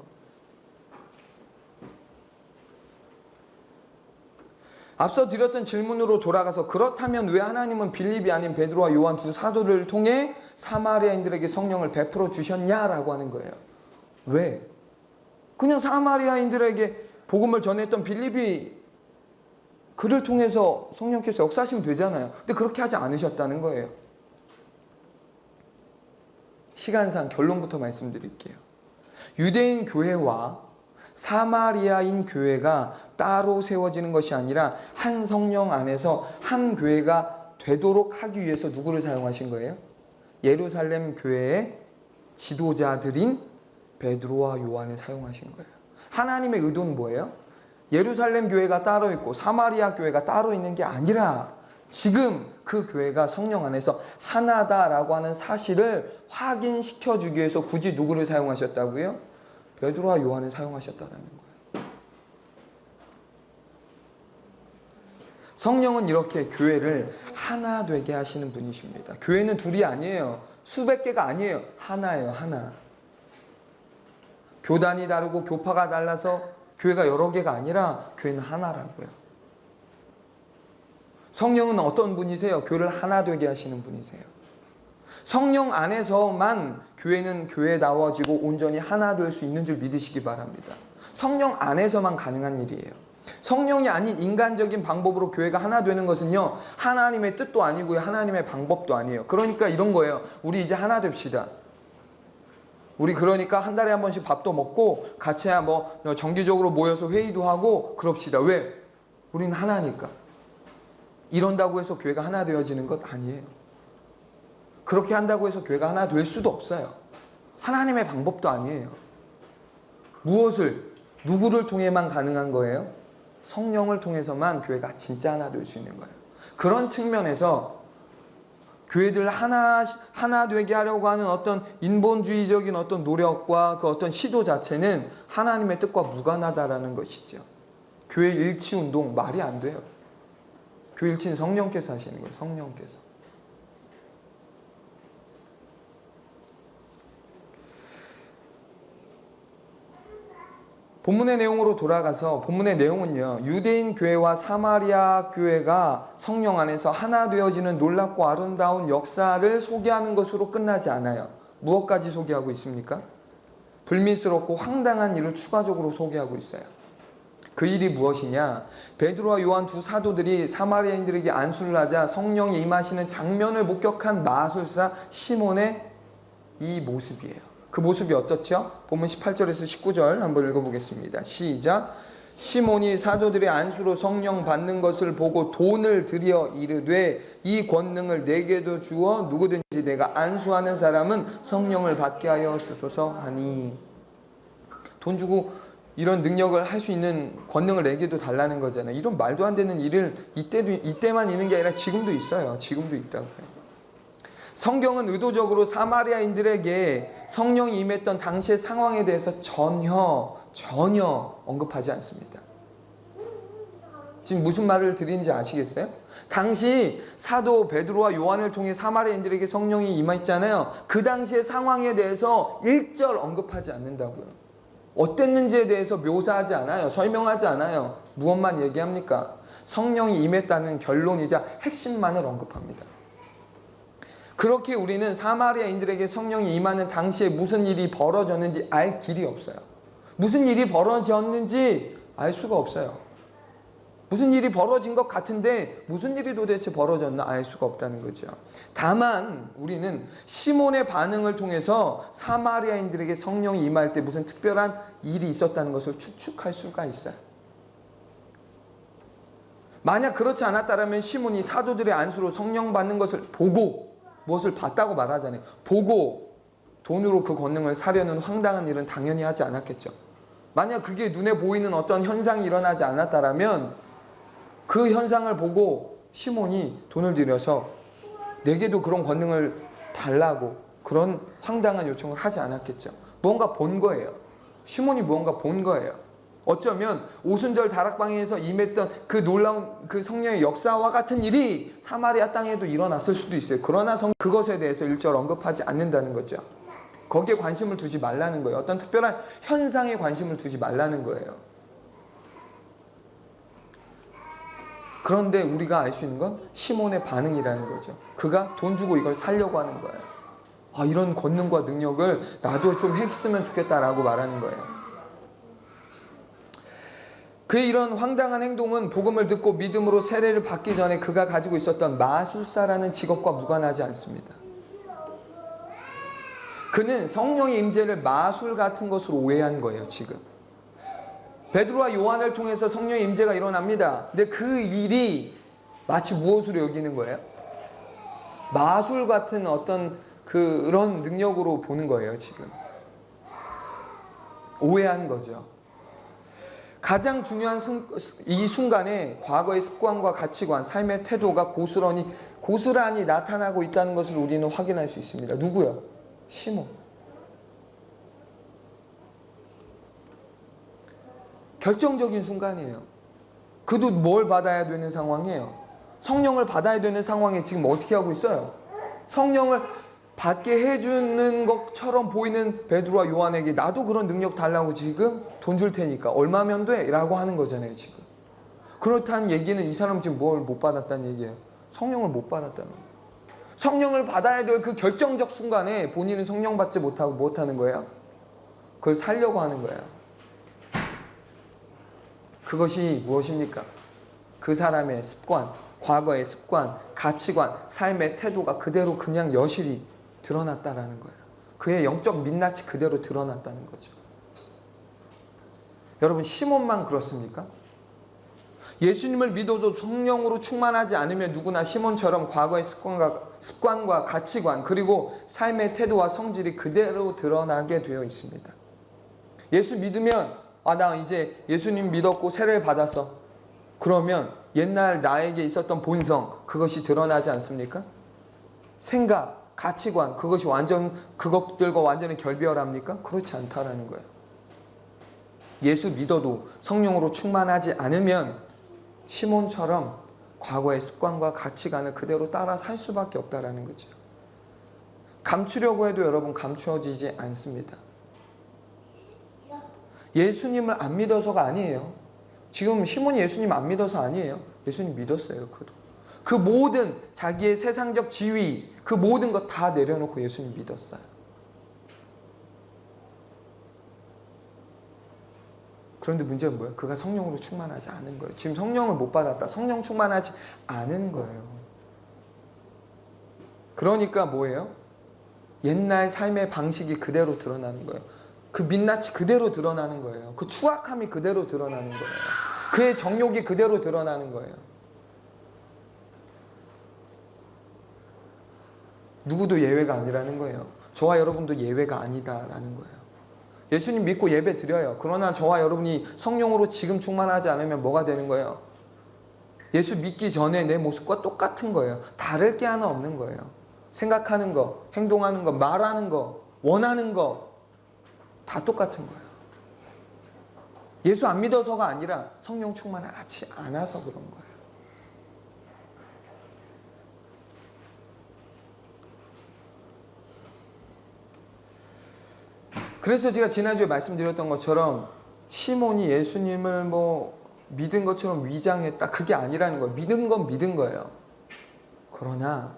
앞서 드렸던 질문으로 돌아가서 그렇다면 왜 하나님은 빌립이 아닌 베드로와 요한 두 사도를 통해 사마리아인들에게 성령을 베풀어 주셨냐라고 하는 거예요. 왜? 그냥 사마리아인들에게 복음을 전했던 빌립이 그를 통해서 성령께서 역사하시면 되잖아요. 근데 그렇게 하지 않으셨다는 거예요. 시간상 결론부터 말씀드릴게요. 유대인 교회와 사마리아인 교회가 따로 세워지는 것이 아니라 한 성령 안에서 한 교회가 되도록 하기 위해서 누구를 사용하신 거예요? 예루살렘 교회의 지도자들인 베드로와 요한을 사용하신 거예요. 하나님의 의도는 뭐예요? 예루살렘 교회가 따로 있고 사마리아 교회가 따로 있는 게 아니라 지금 그 교회가 성령 안에서 하나다라고 하는 사실을 확인시켜주기 위해서 굳이 누구를 사용하셨다고요? 베드로와 요한을 사용하셨다는 거예요. 성령은 이렇게 교회를 하나 되게 하시는 분이십니다. 교회는 둘이 아니에요. 수백 개가 아니에요. 하나예요. 하나. 교단이 다르고 교파가 달라서 교회가 여러 개가 아니라 교회는 하나라고요. 성령은 어떤 분이세요? 교회를 하나 되게 하시는 분이세요. 성령 안에서만 교회는 교회다워지고 온전히 하나 될 수 있는 줄 믿으시기 바랍니다. 성령 안에서만 가능한 일이에요. 성령이 아닌 인간적인 방법으로 교회가 하나 되는 것은요, 하나님의 뜻도 아니고요, 하나님의 방법도 아니에요. 그러니까 이런 거예요. 우리 이제 하나 됩시다. 우리 그러니까 한 달에 한 번씩 밥도 먹고 같이 뭐 정기적으로 모여서 회의도 하고 그럽시다. 왜? 우리는 하나니까. 이런다고 해서 교회가 하나 되어지는 것 아니에요. 그렇게 한다고 해서 교회가 하나 될 수도 없어요. 하나님의 방법도 아니에요. 무엇을, 누구를 통해만 가능한 거예요? 성령을 통해서만 교회가 진짜 하나 될 수 있는 거예요. 그런 측면에서 교회들 하나 되게 하려고 하는 어떤 인본주의적인 어떤 노력과 그 어떤 시도 자체는 하나님의 뜻과 무관하다라는 것이죠. 교회 일치 운동 말이 안 돼요. 교회 일치는 성령께서 하시는 거예요. 성령께서. 본문의 내용으로 돌아가서 본문의 내용은요, 유대인 교회와 사마리아 교회가 성령 안에서 하나 되어지는 놀랍고 아름다운 역사를 소개하는 것으로 끝나지 않아요. 무엇까지 소개하고 있습니까? 불미스럽고 황당한 일을 추가적으로 소개하고 있어요. 그 일이 무엇이냐? 베드로와 요한 두 사도들이 사마리아인들에게 안수를 하자 성령이 임하시는 장면을 목격한 마술사 시몬의 이 모습이에요. 그 모습이 어떻죠? 본문 18절에서 19절 한번 읽어보겠습니다. 시작. 시몬이 사도들의 안수로 성령 받는 것을 보고 돈을 들여 이르되 이 권능을 내게도 주어 누구든지 내가 안수하는 사람은 성령을 받게 하여 주소서 하니. 돈 주고 이런 능력을 할 수 있는 권능을 내게도 달라는 거잖아요. 이런 말도 안 되는 일을 이때만 있는 게 아니라 지금도 있어요. 지금도 있다고요. 성경은 의도적으로 사마리아인들에게 성령이 임했던 당시의 상황에 대해서 전혀 언급하지 않습니다. 지금 무슨 말을 드리는지 아시겠어요? 당시 사도 베드로와 요한을 통해 사마리아인들에게 성령이 임했잖아요. 그 당시의 상황에 대해서 일절 언급하지 않는다고요. 어땠는지에 대해서 묘사하지 않아요. 설명하지 않아요. 무엇만 얘기합니까? 성령이 임했다는 결론이자 핵심만을 언급합니다. 그렇게 우리는 사마리아인들에게 성령이 임하는 당시에 무슨 일이 벌어졌는지 알 길이 없어요. 무슨 일이 벌어졌는지 알 수가 없어요. 무슨 일이 벌어진 것 같은데 무슨 일이 도대체 벌어졌나 알 수가 없다는 거죠. 다만 우리는 시몬의 반응을 통해서 사마리아인들에게 성령이 임할 때 무슨 특별한 일이 있었다는 것을 추측할 수가 있어요. 만약 그렇지 않았다면 시몬이 사도들의 안수로 성령 받는 것을 보고, 무엇을 봤다고 말하잖아요. 보고 돈으로 그 권능을 사려는 황당한 일은 당연히 하지 않았겠죠. 만약 그게 눈에 보이는 어떤 현상이 일어나지 않았다면 그 현상을 보고 시몬이 돈을 들여서 내게도 그런 권능을 달라고 그런 황당한 요청을 하지 않았겠죠. 무언가 본 거예요. 시몬이 무언가 본 거예요. 어쩌면 오순절 다락방에서 임했던 그 놀라운 그 성령의 역사와 같은 일이 사마리아 땅에도 일어났을 수도 있어요. 그러나 그것에 대해서 일절 언급하지 않는다는 거죠. 거기에 관심을 두지 말라는 거예요. 어떤 특별한 현상에 관심을 두지 말라는 거예요. 그런데 우리가 알 수 있는 건 시몬의 반응이라는 거죠. 그가 돈 주고 이걸 사려고 하는 거예요. 아, 이런 권능과 능력을 나도 좀 했으면 좋겠다라고 말하는 거예요. 그의 이런 황당한 행동은 복음을 듣고 믿음으로 세례를 받기 전에 그가 가지고 있었던 마술사라는 직업과 무관하지 않습니다. 그는 성령의 임재를 마술 같은 것으로 오해한 거예요. 지금 베드로와 요한을 통해서 성령의 임재가 일어납니다. 근데 그 일이 마치 무엇으로 여기는 거예요? 마술 같은 어떤 그런 능력으로 보는 거예요. 지금 오해한 거죠. 가장 중요한 이 순간에 과거의 습관과 가치관, 삶의 태도가 고스란히 나타나고 있다는 것을 우리는 확인할 수 있습니다. 누구요? 시몬. 결정적인 순간이에요. 그도 뭘 받아야 되는 상황이에요? 성령을 받아야 되는 상황에 지금 어떻게 하고 있어요? 성령을 받게 해주는 것처럼 보이는 베드로와 요한에게 나도 그런 능력 달라고 지금 돈 줄 테니까 얼마면 돼? 라고 하는 거잖아요. 지금 그렇다는 얘기는 이 사람 지금 뭘 못 받았다는 얘기예요? 성령을 못 받았다는 거예요. 성령을 받아야 될 그 결정적 순간에 본인은 성령 받지 못하고 뭐 하는 거예요? 그걸 살려고 하는 거예요. 그것이 무엇입니까? 그 사람의 습관, 과거의 습관, 가치관, 삶의 태도가 그대로 그냥 여실히 드러났다라는 거예요. 그의 영적 민낯이 그대로 드러났다는 거죠. 여러분, 시몬만 그렇습니까? 예수님을 믿어도 성령으로 충만하지 않으면 누구나 시몬처럼 과거의 습관과 가치관 그리고 삶의 태도와 성질이 그대로 드러나게 되어 있습니다. 예수 믿으면 나 이제 예수님 믿었고 세례를 받았어. 그러면 옛날 나에게 있었던 본성 그것이 드러나지 않습니까? 생각, 가치관 그것들과 완전히 결별합니까? 그렇지 않다라는 거예요. 예수 믿어도 성령으로 충만하지 않으면 시몬처럼 과거의 습관과 가치관을 그대로 따라 살 수밖에 없다라는 거죠. 감추려고 해도 여러분 감추어지지 않습니다. 예수님을 안 믿어서가 아니에요. 지금 시몬이 예수님 안 믿어서 아니에요. 예수님 믿었어요. 그도. 그 모든 자기의 세상적 지위 그 모든 것 다 내려놓고 예수님 믿었어요. 그런데 문제는 뭐예요? 그가 성령으로 충만하지 않은 거예요. 지금 성령을 못 받았다. 성령 충만하지 않은 거예요. 그러니까 뭐예요? 옛날 삶의 방식이 그대로 드러나는 거예요. 그 민낯이 그대로 드러나는 거예요. 그 추악함이 그대로 드러나는 거예요. 그의 정욕이 그대로 드러나는 거예요. 누구도 예외가 아니라는 거예요. 저와 여러분도 예외가 아니다라는 거예요. 예수님 믿고 예배 드려요. 그러나 저와 여러분이 성령으로 지금 충만하지 않으면 뭐가 되는 거예요? 예수 믿기 전에 내 모습과 똑같은 거예요. 다를 게 하나 없는 거예요. 생각하는 거, 행동하는 거, 말하는 거, 원하는 거 다 똑같은 거예요. 예수 안 믿어서가 아니라 성령 충만하지 않아서 그런 거예요. 그래서 제가 지난주에 말씀드렸던 것처럼 시몬이 예수님을 믿은 것처럼 위장했다. 그게 아니라는 거예요. 믿은 건 믿은 거예요. 그러나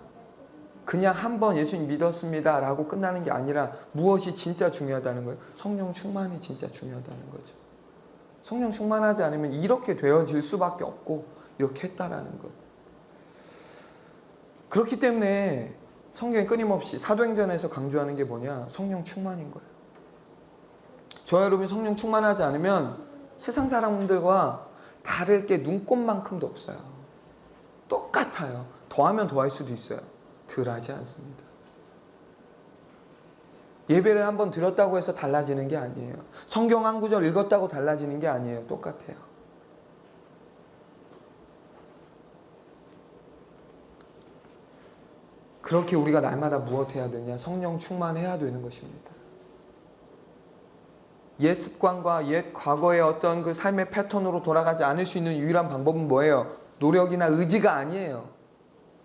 그냥 한번 예수님 믿었습니다 라고 끝나는 게 아니라 무엇이 진짜 중요하다는 거예요? 성령 충만이 진짜 중요하다는 거죠. 성령 충만하지 않으면 이렇게 되어질 수밖에 없고 이렇게 했다라는 것. 그렇기 때문에 성경이 끊임없이 사도행전에서 강조하는 게 뭐냐? 성령 충만인 거예요. 저와 여러분이 성령 충만하지 않으면 세상 사람들과 다를 게 눈꼽만큼도 없어요. 똑같아요. 더하면 더할 수도 있어요. 덜하지 않습니다. 예배를 한번 드렸다고 해서 달라지는 게 아니에요. 성경 한 구절 읽었다고 달라지는 게 아니에요. 똑같아요. 그렇게 우리가 날마다 무엇해야 되냐? 성령 충만해야 되는 것입니다. 옛 습관과 옛 과거의 어떤 그 삶의 패턴으로 돌아가지 않을 수 있는 유일한 방법은 뭐예요? 노력이나 의지가 아니에요.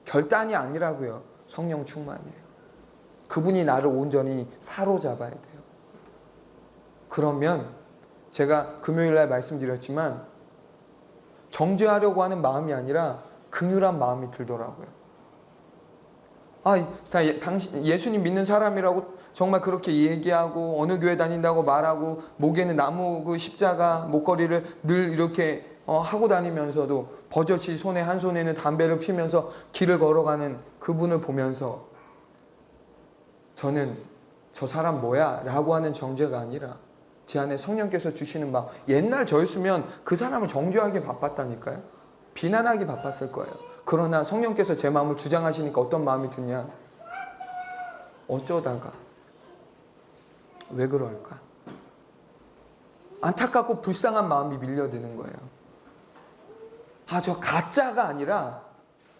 결단이 아니라고요. 성령 충만이에요. 그분이 나를 온전히 사로잡아야 돼요. 그러면 제가 금요일날 말씀드렸지만 정죄하려고 하는 마음이 아니라 긍휼한 마음이 들더라고요. 당신 예수님 믿는 사람이라고 정말 그렇게 얘기하고 어느 교회 다닌다고 말하고 목에는 나무 그 십자가 목걸이를 늘 이렇게 하고 다니면서도 버젓이 한 손에는 담배를 피면서 길을 걸어가는 그분을 보면서 저는 저 사람 뭐야? 라고 하는 정죄가 아니라 제 안에 성령께서 주시는 마음. 옛날 저였으면 그 사람을 정죄하기 바빴다니까요. 비난하기 바빴을 거예요. 그러나 성령께서 제 마음을 주장하시니까 어떤 마음이 드냐? 어쩌다가 왜 그럴까? 안타깝고 불쌍한 마음이 밀려드는 거예요. 저 가짜가 아니라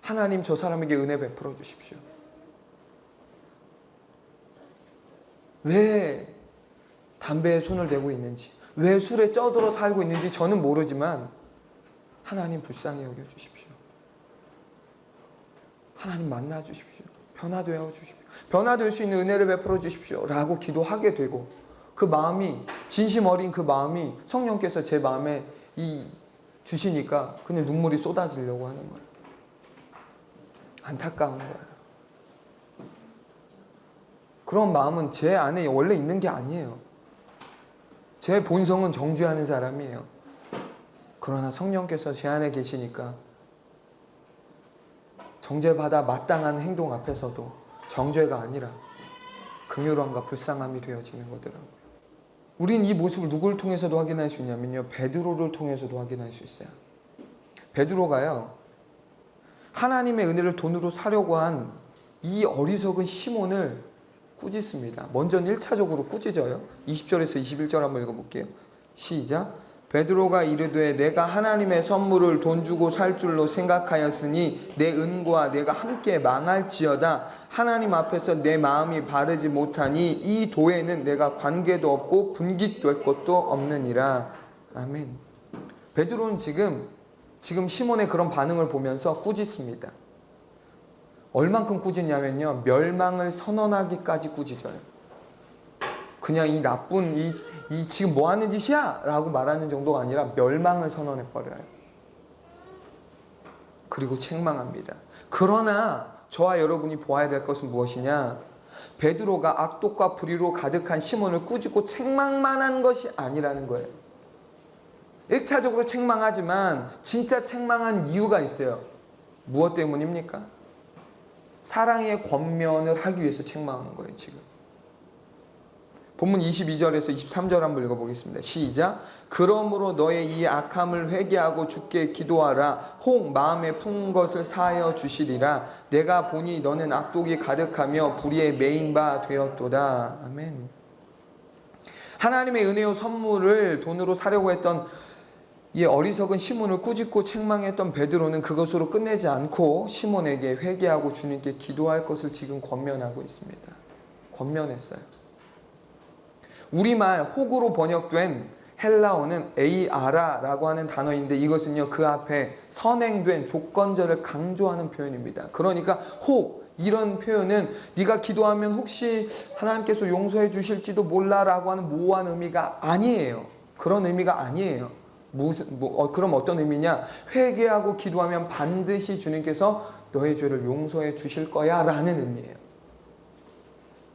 하나님 저 사람에게 은혜 베풀어 주십시오. 왜 담배에 손을 대고 있는지, 왜 술에 쩌들어 살고 있는지 저는 모르지만 하나님 불쌍히 여겨주십시오. 하나님 만나 주십시오. 변화되어 주십시오. 변화될 수 있는 은혜를 베풀어 주십시오. 라고 기도하게 되고 그 마음이 진심 어린 그 마음이 성령께서 제 마음에 주시니까 그냥 눈물이 쏟아지려고 하는 거예요. 안타까운 거예요. 그런 마음은 제 안에 원래 있는 게 아니에요. 제 본성은 정죄하는 사람이에요. 그러나 성령께서 제 안에 계시니까 정죄받아 마땅한 행동 앞에서도 정죄가 아니라 긍휼함과 불쌍함이 되어지는 거더라고요. 우린 이 모습을 누구를 통해서도 확인할 수 있냐면요. 베드로를 통해서도 확인할 수 있어요. 베드로가요. 하나님의 은혜를 돈으로 사려고 한 이 어리석은 시몬을 꾸짖습니다. 먼저는 1차적으로 꾸짖어요. 20절에서 21절 한번 읽어볼게요. 시작. 베드로가 이르되 내가 하나님의 선물을 돈 주고 살 줄로 생각하였으니 내 은과 내가 함께 망할지어다. 하나님 앞에서 내 마음이 바르지 못하니 이 도에는 내가 관계도 없고 분깃될 것도 없느니라. 아멘. 베드로는 지금 시몬의 그런 반응을 보면서 꾸짖습니다. 얼만큼 꾸짖냐면요. 멸망을 선언하기까지 꾸짖어요. 그냥 이 나쁜 이 지금 뭐 하는 짓이야? 라고 말하는 정도가 아니라 멸망을 선언해버려요. 그리고 책망합니다. 그러나 저와 여러분이 보아야 될 것은 무엇이냐? 베드로가 악독과 불의로 가득한 시몬을 꾸짖고 책망만 한 것이 아니라는 거예요. 1차적으로 책망하지만 진짜 책망한 이유가 있어요. 무엇 때문입니까? 사랑의 권면을 하기 위해서 책망한 거예요. 지금 본문 22절에서 23절 한번 읽어보겠습니다. 시작. 그러므로 너의 이 악함을 회개하고 주께 기도하라. 혹 마음에 푼 것을 사하여 주시리라. 내가 보니 너는 악독이 가득하며 불의에 매인 바 되었도다. 아멘. 하나님의 은혜의 선물을 돈으로 사려고 했던 이 어리석은 시몬을 꾸짖고 책망했던 베드로는 그것으로 끝내지 않고 시몬에게 회개하고 주님께 기도할 것을 지금 권면하고 있습니다. 권면했어요. 우리말 혹으로 번역된 헬라어는 에이아라라고 하는 단어인데 이것은요 그 앞에 선행된 조건절을 강조하는 표현입니다. 그러니까 혹 이런 표현은 네가 기도하면 혹시 하나님께서 용서해 주실지도 몰라라고 하는 모호한 의미가 아니에요. 그런 의미가 아니에요. 그럼 어떤 의미냐? 회개하고 기도하면 반드시 주님께서 너의 죄를 용서해 주실 거야 라는 의미예요.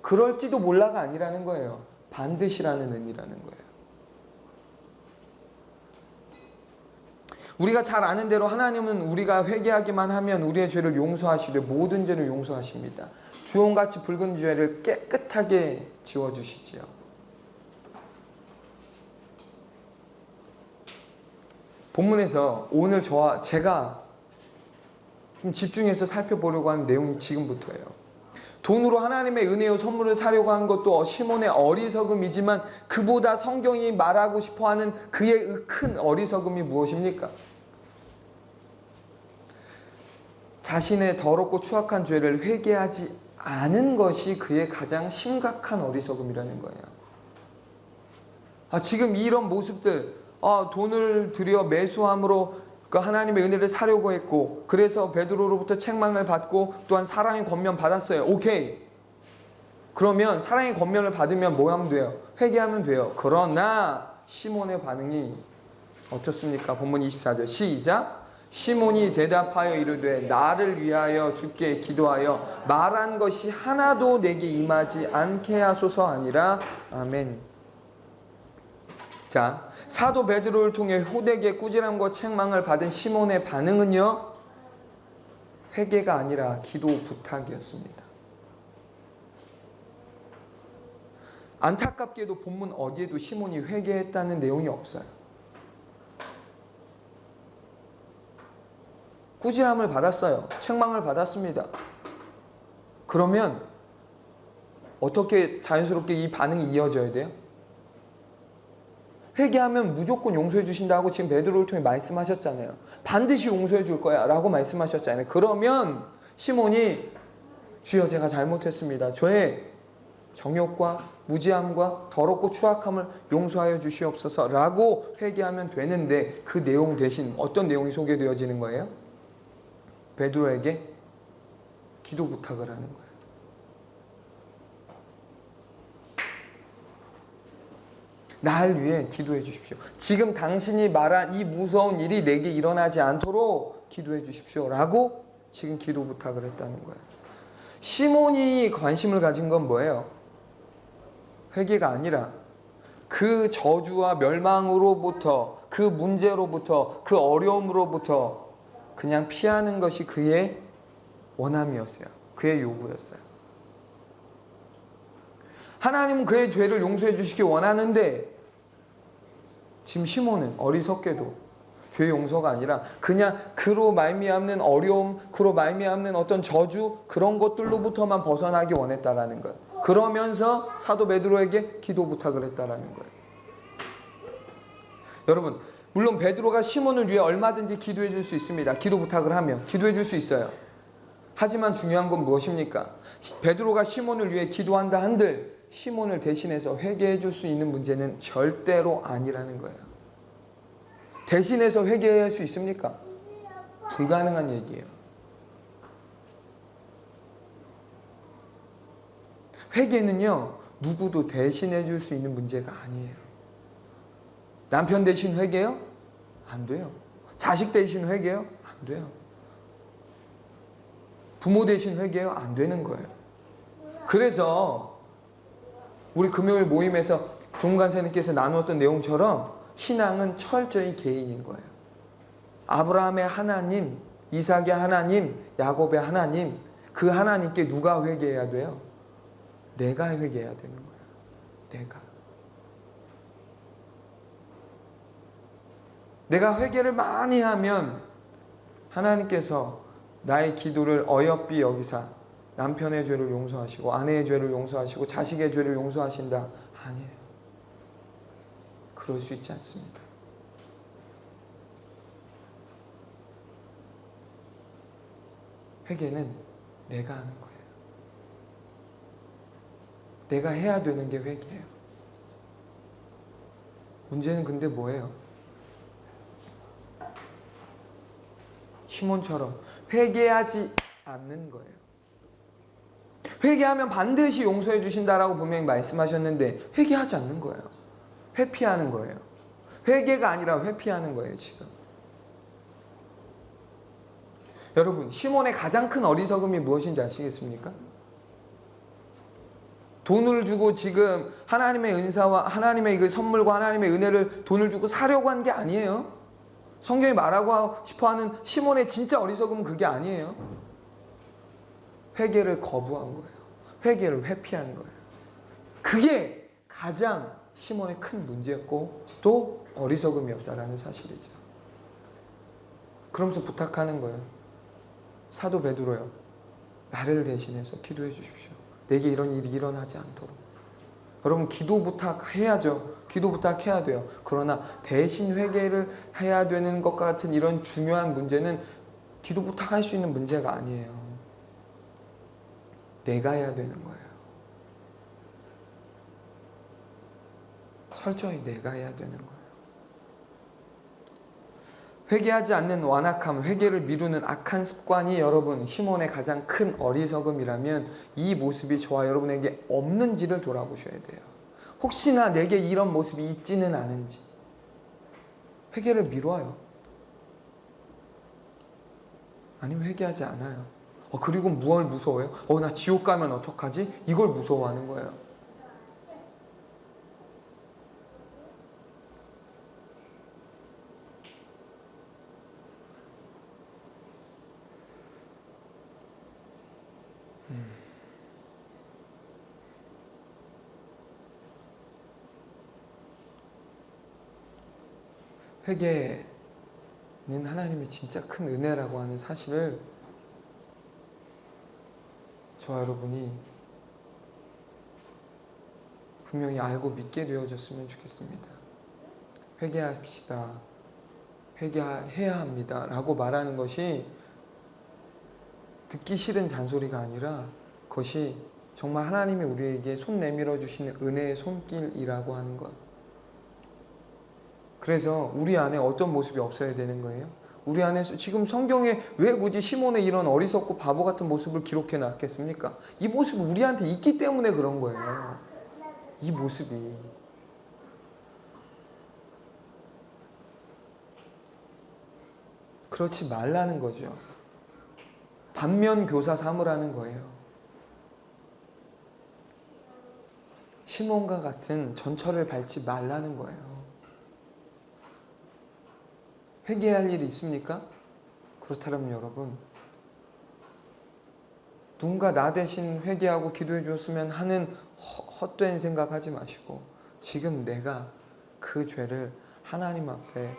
그럴지도 몰라가 아니라는 거예요. 반드시라는 의미라는 거예요. 우리가 잘 아는 대로 하나님은 우리가 회개하기만 하면 우리의 죄를 용서하시되 모든 죄를 용서하십니다. 주홍같이 붉은 죄를 깨끗하게 지워주시지요. 본문에서 오늘 제가 좀 집중해서 살펴보려고 하는 내용이 지금부터예요. 돈으로 하나님의 은혜의 선물을 사려고 한 것도 시몬의 어리석음이지만 그보다 성경이 말하고 싶어하는 그의 큰 어리석음이 무엇입니까? 자신의 더럽고 추악한 죄를 회개하지 않은 것이 그의 가장 심각한 어리석음이라는 거예요. 지금 이런 모습들 돈을 들여 매수함으로 그 하나님의 은혜를 사려고 했고 그래서 베드로로부터 책망을 받고 또한 사랑의 권면 받았어요. 오케이. 그러면 사랑의 권면을 받으면 뭐 하면 돼요? 회개하면 돼요. 그러나 시몬의 반응이 어떻습니까? 본문 24절 시작. 시몬이 대답하여 이르되 나를 위하여 주께 기도하여 말한 것이 하나도 내게 임하지 않게 하소서 아니라 아멘. 자, 사도 베드로를 통해 호되게 꾸지람과 책망을 받은 시몬의 반응은요, 회개가 아니라 기도 부탁이었습니다. 안타깝게도 본문 어디에도 시몬이 회개했다는 내용이 없어요. 꾸지람을 받았어요. 책망을 받았습니다. 그러면 어떻게 자연스럽게 이 반응이 이어져야 돼요? 회개하면 무조건 용서해 주신다고 지금 베드로를 통해 말씀하셨잖아요. 반드시 용서해 줄 거야 라고 말씀하셨잖아요. 그러면 시몬이 주여 제가 잘못했습니다. 저의 정욕과 무지함과 더럽고 추악함을 용서하여 주시옵소서 라고 회개하면 되는데 그 내용 대신 어떤 내용이 소개되어지는 거예요? 베드로에게 기도 부탁을 하는 거예요. 날 위해 기도해 주십시오. 지금 당신이 말한 이 무서운 일이 내게 일어나지 않도록 기도해 주십시오 라고 지금 기도 부탁을 했다는 거예요. 시몬이 관심을 가진 건 뭐예요? 회개가 아니라 그 저주와 멸망으로부터, 그 문제로부터, 그 어려움으로부터 그냥 피하는 것이 그의 원함이었어요. 그의 요구였어요. 하나님은 그의 죄를 용서해 주시기 원하는데 지금 시몬은 어리석게도 죄 용서가 아니라 그냥 그로 말미암는 어려움, 그로 말미암는 어떤 저주 그런 것들로부터만 벗어나기 원했다라는 거예요. 그러면서 사도 베드로에게 기도 부탁을 했다라는 거예요. 여러분, 물론 베드로가 시몬을 위해 얼마든지 기도해 줄 수 있습니다. 기도 부탁을 하면 기도해 줄 수 있어요. 하지만 중요한 건 무엇입니까? 베드로가 시몬을 위해 기도한다 한들 시몬을 대신해서 회개해 줄 수 있는 문제는 절대로 아니라는 거예요. 대신해서 회개할 수 있습니까? 불가능한 얘기예요. 회개는요, 누구도 대신해 줄 수 있는 문제가 아니에요. 남편 대신 회개요? 안 돼요. 자식 대신 회개요? 안 돼요. 부모 대신 회개요? 안 되는 거예요. 그래서 우리 금요일 모임에서 종간사님께서 나누었던 내용처럼 신앙은 철저히 개인인 거예요. 아브라함의 하나님, 이삭의 하나님, 야곱의 하나님, 그 하나님께 누가 회개해야 돼요? 내가 회개해야 되는 거예요. 내가 회개를 많이 하면 하나님께서 나의 기도를 어여삐 여기사 남편의 죄를 용서하시고 아내의 죄를 용서하시고 자식의 죄를 용서하신다. 아니에요. 그럴 수 있지 않습니다. 회개는 내가 하는 거예요. 내가 해야 되는 게 회개예요. 문제는 근데 뭐예요? 시몬처럼 회개하지 않는 거예요. 회개하면 반드시 용서해 주신다라고 분명히 말씀하셨는데 회개하지 않는 거예요. 회피하는 거예요. 회개가 아니라 회피하는 거예요, 지금. 여러분, 시몬의 가장 큰 어리석음이 무엇인지 아시겠습니까? 돈을 주고 지금 하나님의 은사와 하나님의 그 선물과 하나님의 은혜를 돈을 주고 사려고 한 게 아니에요. 성경이 말하고 싶어하는 시몬의 진짜 어리석음은 그게 아니에요. 회개를 거부한 거예요. 회개를 회피한 거예요. 그게 가장 시몬의 큰 문제였고 또 어리석음이었다라는 사실이죠. 그러면서 부탁하는 거예요. 사도 베드로요, 나를 대신해서 기도해 주십시오. 내게 이런 일이 일어나지 않도록. 여러분, 기도 부탁해야죠. 기도 부탁해야 돼요. 그러나 대신 회개를 해야 되는 것 같은 이런 중요한 문제는 기도 부탁할 수 있는 문제가 아니에요. 내가 해야 되는 거예요. 철저히 내가 해야 되는 거예요. 회개하지 않는 완악함, 회개를 미루는 악한 습관이 여러분 시몬의 가장 큰 어리석음이라면 이 모습이 저와 여러분에게 없는지를 돌아보셔야 돼요. 혹시나 내게 이런 모습이 있지는 않은지. 회개를 미뤄요. 아니면 회개하지 않아요. 그리고 뭘 무서워해요? 나 지옥 가면 어떡하지? 이걸 무서워하는 거예요. 회개는 하나님의 진짜 큰 은혜라고 하는 사실을 저와 여러분이 분명히 알고 믿게 되어졌으면 좋겠습니다. 회개합시다. 회개해야 합니다. 라고 말하는 것이 듣기 싫은 잔소리가 아니라 그것이 정말 하나님이 우리에게 손 내밀어 주시는 은혜의 손길이라고 하는 것. 그래서 우리 안에 어떤 모습이 없어야 되는 거예요? 우리 안에서 지금 성경에 왜 굳이 시몬의 이런 어리석고 바보 같은 모습을 기록해 놨겠습니까? 이 모습이 우리한테 있기 때문에 그런 거예요. 이 모습이. 그렇지 말라는 거죠. 반면 교사 삼으라는 거예요. 시몬과 같은 전철을 밟지 말라는 거예요. 회개할 일이 있습니까? 그렇다면 여러분, 누군가 나 대신 회개하고 기도해 주었으면 하는 헛된 생각하지 마시고 지금 내가 그 죄를 하나님 앞에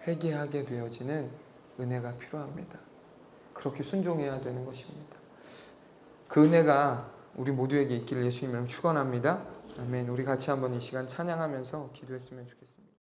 회개하게 되어지는 은혜가 필요합니다. 그렇게 순종해야 되는 것입니다. 그 은혜가 우리 모두에게 있기를 예수님 이름으로 축원합니다. 아멘. 우리 같이 한번 이 시간 찬양하면서 기도했으면 좋겠습니다.